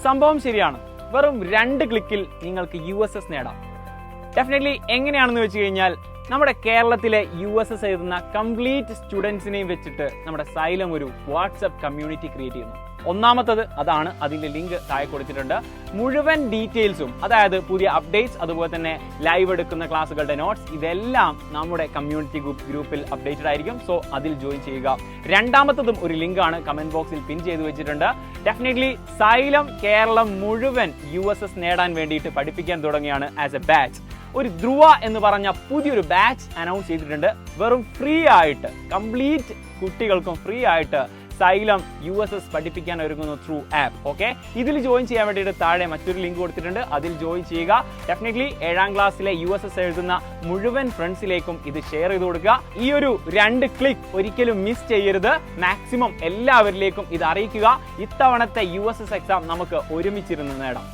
സംഭവം ശരിയാണ്. വെറും 2 ക്ലിക്കിൽ നിങ്ങൾക്ക് USS നേടാം. ഡെഫിനറ്റ്ലി എങ്ങനെയാണെന്ന് വെച്ച് കഴിഞ്ഞാൽ നമ്മുടെ കേരളത്തിലെ USS എഴുതുന്ന കംപ്ലീറ്റ് സ്റ്റുഡൻസിനെയും വെച്ചിട്ട് നമ്മുടെ സൈലം ഒരു വാട്സ്ആപ്പ് കമ്മ്യൂണിറ്റി ക്രിയേറ്റ് ചെയ്യുന്നു. ഒന്നാമത്തത് അതാണ്. അതിന്റെ ലിങ്ക് താഴെ കൊടുത്തിട്ടുണ്ട്. മുഴുവൻ ഡീറ്റെയിൽസും, അതായത് പുതിയ അപ്ഡേറ്റ്സ്, അതുപോലെ തന്നെ ലൈവ് എടുക്കുന്ന ക്ലാസ്സുകളുടെ നോട്ട്സ്, ഇതെല്ലാം നമ്മുടെ കമ്മ്യൂണിറ്റി ഗ്രൂപ്പിൽ അപ്ഡേറ്റഡ് ആയിരിക്കും. സോ അതിൽ ജോയിൻ ചെയ്യുക. രണ്ടാമത്തതും ഒരു ലിങ്കാണ് കമന്റ് ബോക്സിൽ പിൻ ചെയ്ത് വെച്ചിട്ടുണ്ട്. ഡെഫിനറ്റ്ലി സൈലം കേരളം മുഴുവൻ USS നേടാൻ വേണ്ടിയിട്ട് പഠിപ്പിക്കാൻ തുടങ്ങിയാണ് ആസ് എ ബാച്ച്. ഒരു ധ്രുവ എന്ന് പറഞ്ഞ പുതിയൊരു ബാച്ച് അനൗൺസ് ചെയ്തിട്ടുണ്ട്. വെറും ഫ്രീ ആയിട്ട്, കംപ്ലീറ്റ് കുട്ടികൾക്കും ഫ്രീ ആയിട്ട് സൈലം USS പഠിപ്പിക്കാൻ ഒരുങ്ങുന്നു ത്രൂ ആപ്പ്. ഓക്കെ, ഇതിൽ ജോയിൻ ചെയ്യാൻ വേണ്ടിയിട്ട് താഴെ മറ്റൊരു ലിങ്ക് കൊടുത്തിട്ടുണ്ട്. അതിൽ ജോയിൻ ചെയ്യുക. ഡെഫിനറ്റ്ലി 7ാം ക്ലാസ്സിലെ USS എഴുതുന്ന മുഴുവൻ ഫ്രണ്ട്സിലേക്കും ഇത് ഷെയർ ചെയ്ത് കൊടുക്കുക. ഈ ഒരു 2 ക്ലിക്ക് ഒരിക്കലും മിസ് ചെയ്യരുത്. മാക്സിമം എല്ലാവരിലേക്കും ഇത് അറിയിക്കുക. ഇത്തവണത്തെ USS എക്സാം നമുക്ക് ഒരുമിച്ചിരുന്ന് നേടാം.